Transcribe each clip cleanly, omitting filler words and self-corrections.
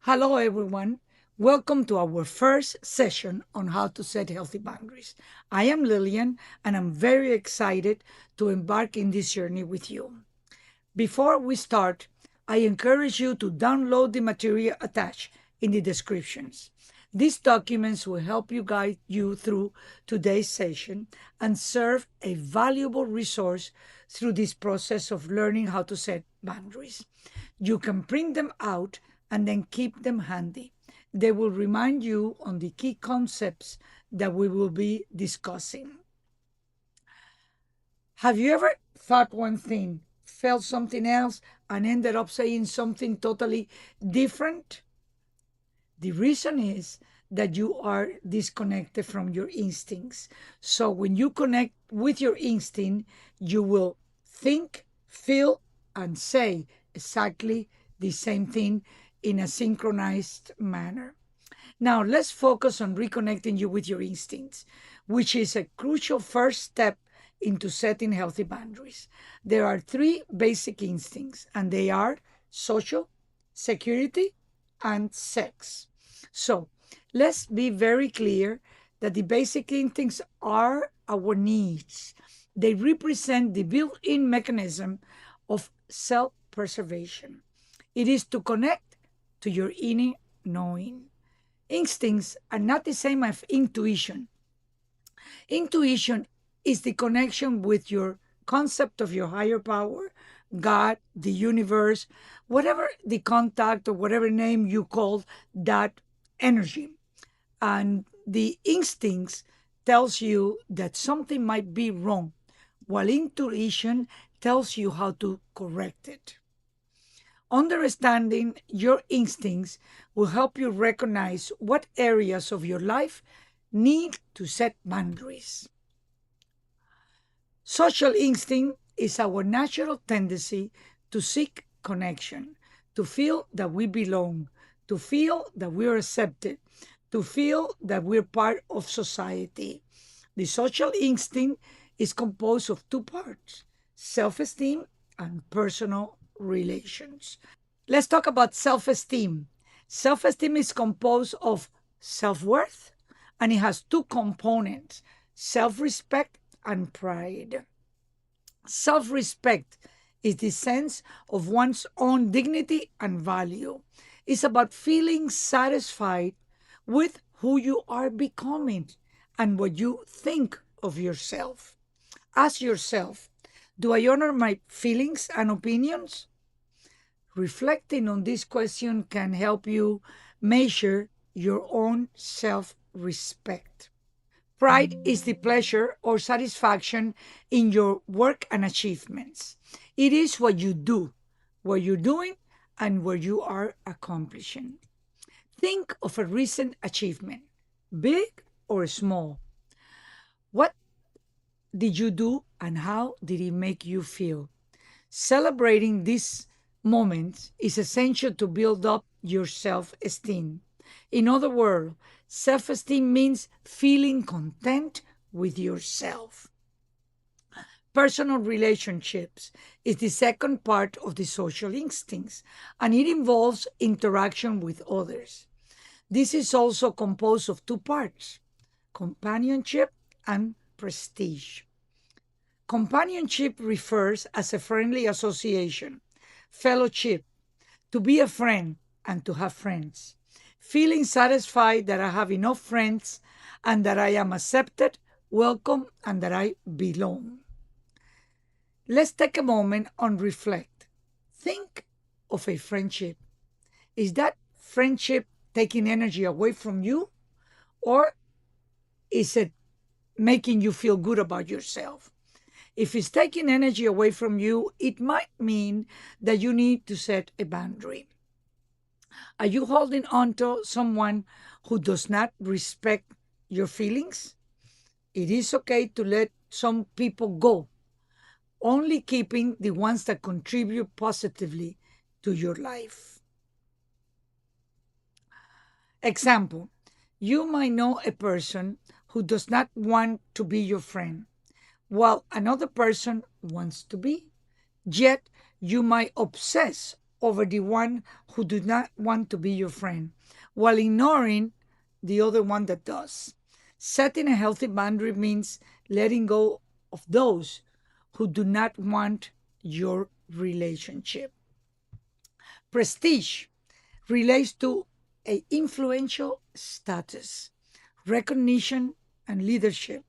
Hello, everyone. Welcome to our first session on how to set healthy boundaries. I am Lillian, and I'm very excited to embark in this journey with you. Before we start, I encourage you to download the material attached in the descriptions. These documents will help you guide you through today's session and serve a valuable resource through this process of learning how to set boundaries. You can print them out and then keep them handy. They will remind you on the key concepts that we will be discussing. Have you ever thought one thing, felt something else, and ended up saying something totally different? The reason is that you are disconnected from your instincts. So when you connect with your instinct, you will think, feel, and say exactly the same thing in a synchronized manner. Now, let's focus on reconnecting you with your instincts, which is a crucial first step into setting healthy boundaries. There are three basic instincts, and they are social, security, and sex. So, let's be very clear that the basic instincts are our needs. They represent the built in mechanism of self preservation. It is to connect to your inner knowing. Instincts are not the same as intuition. Intuition is the connection with your concept of your higher power, God, the universe, whatever the contact or whatever name you call that energy. And the instincts tells you that something might be wrong, while intuition tells you how to correct it. Understanding your instincts will help you recognize what areas of your life need to set boundaries. Social instinct is our natural tendency to seek connection, to feel that we belong, to feel that we're accepted, to feel that we're part of society. The social instinct is composed of two parts: self esteem and personal relations. Let's talk about self esteem. Self esteem is composed of self worth, and it has two components: self respect and pride. Self respect is the sense of one's own dignity and value. It's about feeling satisfied with who you are becoming and what you think of yourself. Ask yourself, do I honor my feelings and opinions? Reflecting on this question can help you measure your own self respect. Pride is the pleasure or satisfaction in your work and achievements. It is what you do, what you're doing, and what you are accomplishing. Think of a recent achievement, big or small. What did you do and how did it make you feel? Celebrating these moments is essential to build up your self esteem. In other words, self esteem means feeling content with yourself. Personal relationships is the second part of the social instincts, and it involves interaction with others. This is also composed of two parts: companionship and prestige. Companionship refers as a friendly association, fellowship, to be a friend and to have friends. Feeling satisfied that I have enough friends and that I am accepted, welcome, and that I belong. Let's take a moment and reflect. Think of a friendship. Is that friendship taking energy away from you, or is it making you feel good about yourself? If it's taking energy away from you, it might mean that you need to set a boundary. Are you holding on to someone who does not respect your feelings? It is okay to let some people go, only keeping the ones that contribute positively to your life. Example, you might know a person who does not want to be your friend, while another person wants to be. Yet you might obsess over the one who does not want to be your friend, while ignoring the other one that does. Setting a healthy boundary means letting go of those who do not want your relationship. Prestige relates to a influential status, recognition, and leadership.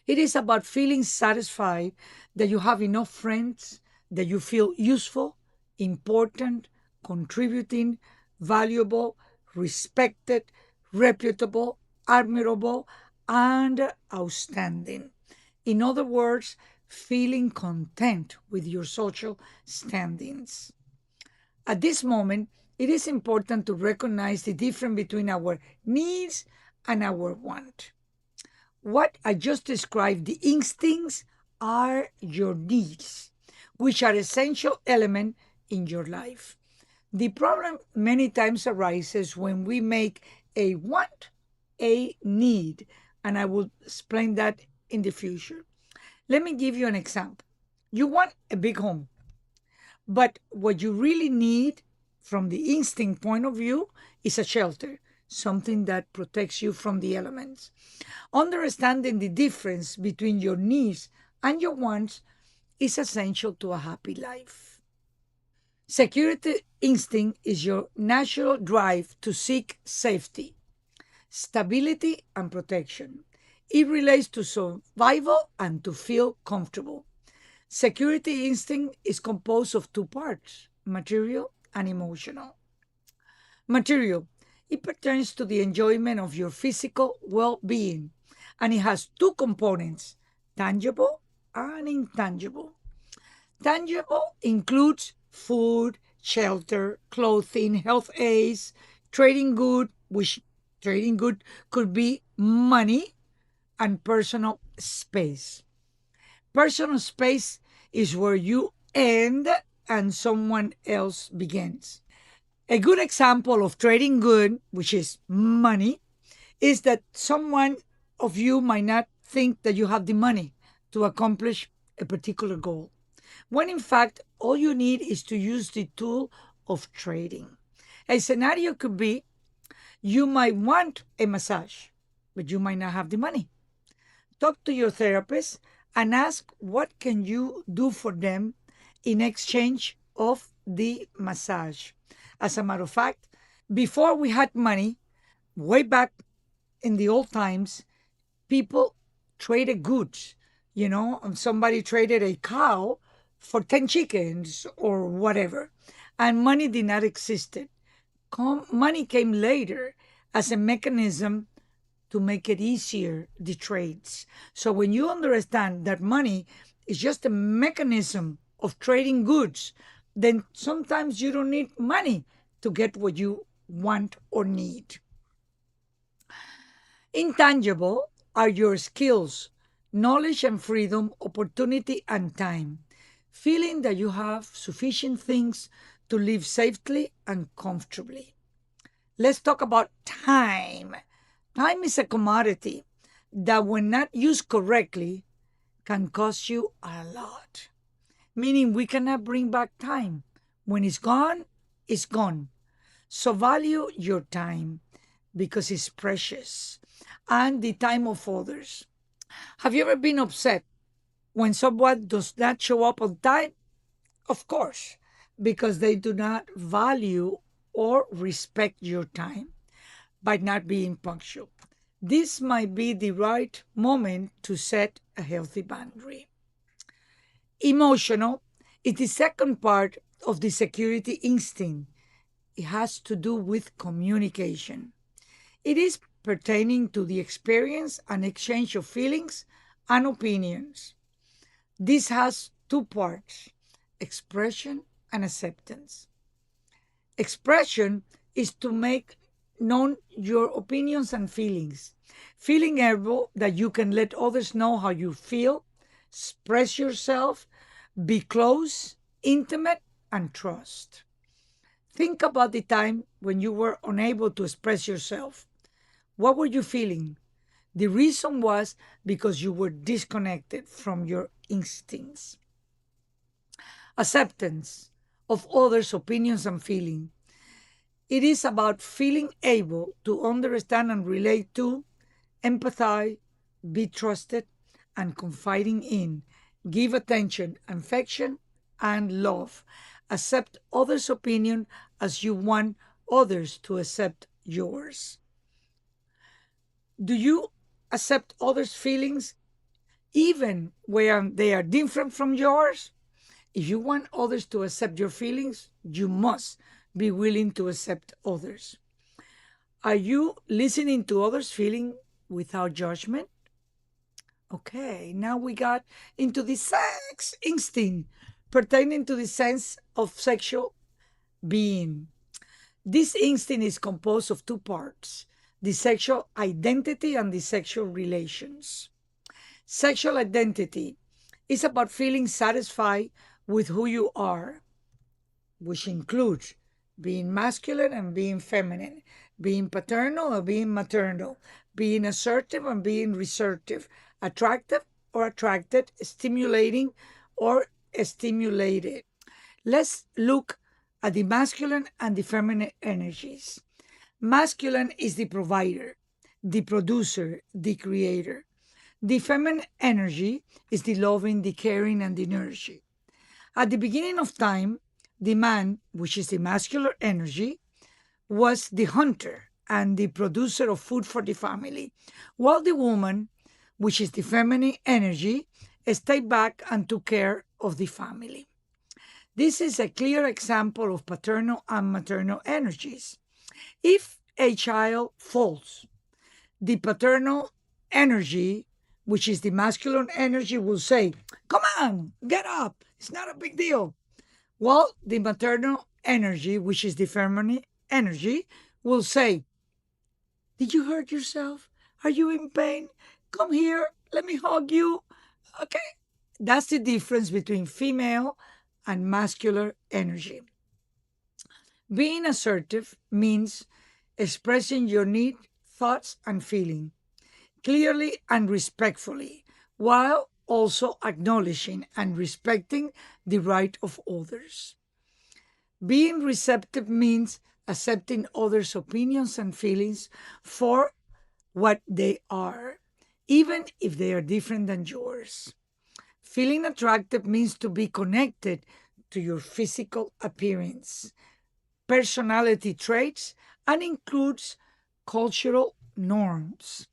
It is about feeling satisfied that you have enough friends, that you feel useful, important, contributing, valuable, respected, reputable, admirable, and outstanding. In other words, feeling content with your social standings. At this moment, it is important to recognize the difference between our needs and our want. What I just described, the instincts, are your needs, which are essential element in your life. The problem many times arises when we make a want a need, and I will explain that in the future. Let me give you an example. You want a big home, but what you really need from the instinct point of view is a shelter, something that protects you from the elements. Understanding the difference between your needs and your wants is essential to a happy life. Security instinct is your natural drive to seek safety, stability, and protection. It relates to survival and to feel comfortable. Security instinct is composed of two parts, material and emotional. Material, it pertains to the enjoyment of your physical well being, and it has two components, tangible and intangible. Tangible includes food, shelter, clothing, health aids, trading good, which trading good could be money, and personal space. Personal space is where you end and someone else begins. A good example of trading good, which is money, is that someone of you might not think that you have the money to accomplish a particular goal, when in fact, all you need is to use the tool of trading. A scenario could be you might want a massage, but you might not have the money. Talk to your therapist and ask what can you do for them in exchange of the massage. As a matter of fact, before we had money, way back in the old times, people traded goods. And somebody traded a cow for 10 chickens or whatever. And money did not exist. Money came later as a mechanism to make it easier, the trades. So when you understand that money is just a mechanism of trading goods, then sometimes you don't need money to get what you want or need. Intangible are your skills, knowledge and freedom, opportunity and time. Feeling that you have sufficient things to live safely and comfortably. Let's talk about time. Time is a commodity that, when not used correctly, can cost you a lot. Meaning, we cannot bring back time. When it's gone, it's gone. So, value your time because it's precious and the time of others. Have you ever been upset when someone does not show up on time? Of course, because they do not value or respect your time by not being punctual. This might be the right moment to set a healthy boundary. Emotional is the second part of the security instinct. It has to do with communication. It is pertaining to the experience and exchange of feelings and opinions. This has two parts, expression and acceptance. Expression is to make known your opinions and feelings. Feeling able that you can let others know how you feel, express yourself, be close, intimate, and trust. Think about the time when you were unable to express yourself. What were you feeling? The reason was because you were disconnected from your instincts. Acceptance of others' opinions and feelings. It is about feeling able to understand and relate to, empathize, be trusted, and confiding in, give attention, affection, and love. Accept others' opinion as you want others to accept yours. Do you accept others' feelings even when they are different from yours? If you want others to accept your feelings, you must be willing to accept others. Are you listening to others' feeling without judgment? Okay, now we got into the sex instinct pertaining to the sense of sexual being. This instinct is composed of two parts: the sexual identity and the sexual relations. Sexual identity is about feeling satisfied with who you are, which includes being masculine and being feminine, being paternal or being maternal, being assertive and being resertive, attractive or attracted, stimulating or stimulated. Let's look at the masculine and the feminine energies. Masculine is the provider, the producer, the creator. The feminine energy is the loving, the caring, and the nourishing. At the beginning of time, the man, which is the masculine energy, was the hunter and the producer of food for the family, while the woman, which is the feminine energy, stayed back and took care of the family. This is a clear example of paternal and maternal energies. If a child falls, the paternal energy, which is the masculine energy, will say, "Come on, get up, it's not a big deal." While the maternal energy, which is the feminine energy, will say, "Did you hurt yourself? Are you in pain? Come here, let me hug you." Okay? That's the difference between female and masculine energy. Being assertive means expressing your need, thoughts, and feeling clearly and respectfully, while also acknowledging and respecting the right of others. Being receptive means accepting others' opinions and feelings for what they are, even if they are different than yours. Feeling attractive means to be connected to your physical appearance, personality traits, and includes cultural norms.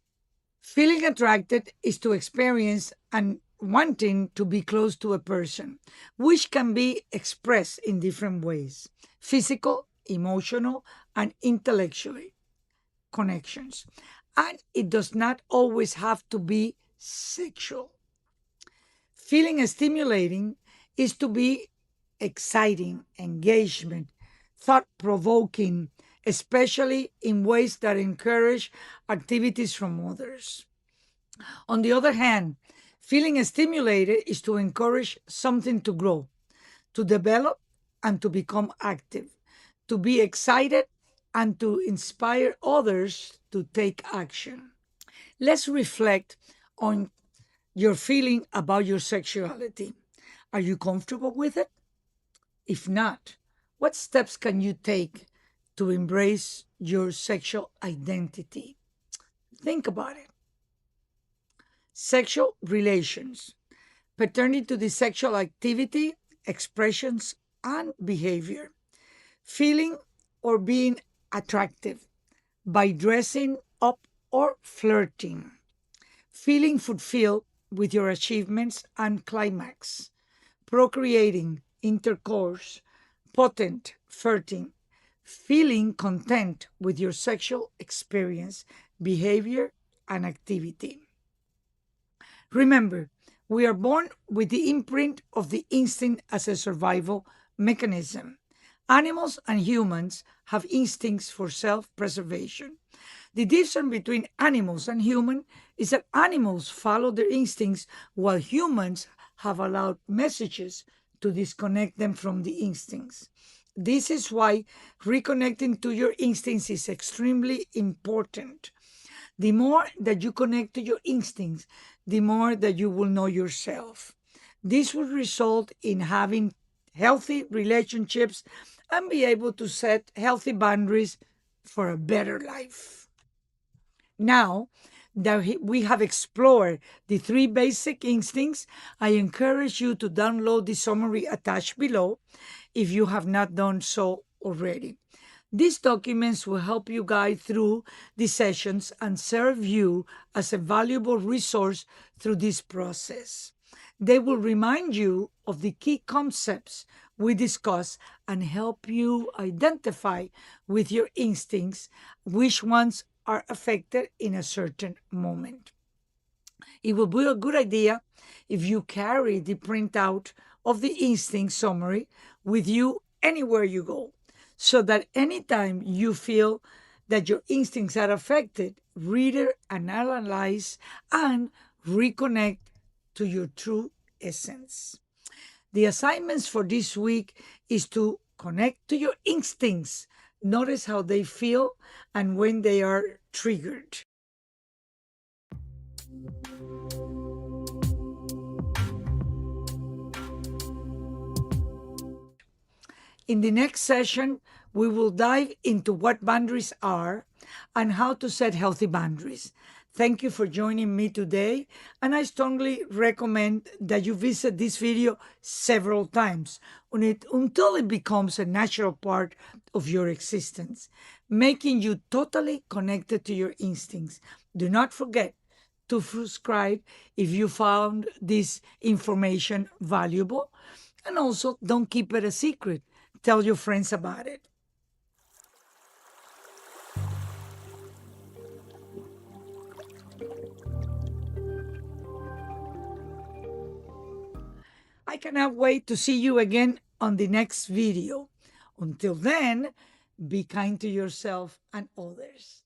Feeling attracted is to experience and wanting to be close to a person, which can be expressed in different ways: physical, emotional, and intellectually connections. And it does not always have to be sexual. Feeling stimulating is to be exciting, engagement, thought provoking, especially in ways that encourage activities from others. On the other hand, feeling stimulated is to encourage something to grow, to develop, and to become active, to be excited, and to inspire others to take action. Let's reflect on your feeling about your sexuality. Are you comfortable with it? If not, what steps can you take to embrace your sexual identity? Think about it. Sexual relations pertaining to the sexual activity, expressions, and behavior. Feeling or being attractive by dressing up or flirting. Feeling fulfilled with your achievements and climax. Procreating, intercourse, potent, flirting. Feeling content with your sexual experience, behavior, and activity. Remember, we are born with the imprint of the instinct as a survival mechanism. Animals and humans have instincts for self preservation. The difference between animals and humans is that animals follow their instincts while humans have allowed messages to disconnect them from the instincts. This is why reconnecting to your instincts is extremely important. The more that you connect to your instincts, the more that you will know yourself. This will result in having healthy relationships and be able to set healthy boundaries for a better life. Now that we have explored the three basic instincts, I encourage you to download the summary attached below if you have not done so already. These documents will help you guide through the sessions and serve you as a valuable resource through this process. They will remind you of the key concepts we discuss and help you identify with your instincts which ones are affected in a certain moment. It will be a good idea if you carry the printout of the instinct summary with you anywhere you go, so that anytime you feel that your instincts are affected, read it and analyze and reconnect to your true essence. The assignments for this week is to connect to your instincts, notice how they feel and when they are triggered. In the next session, we will dive into what boundaries are and how to set healthy boundaries. Thank you for joining me today, and I strongly recommend that you visit this video several times until it becomes a natural part of your existence, making you totally connected to your instincts. Do not forget to subscribe if you found this information valuable, and also don't keep it a secret. Tell your friends about it. I cannot wait to see you again on the next video. Until then, be kind to yourself and others.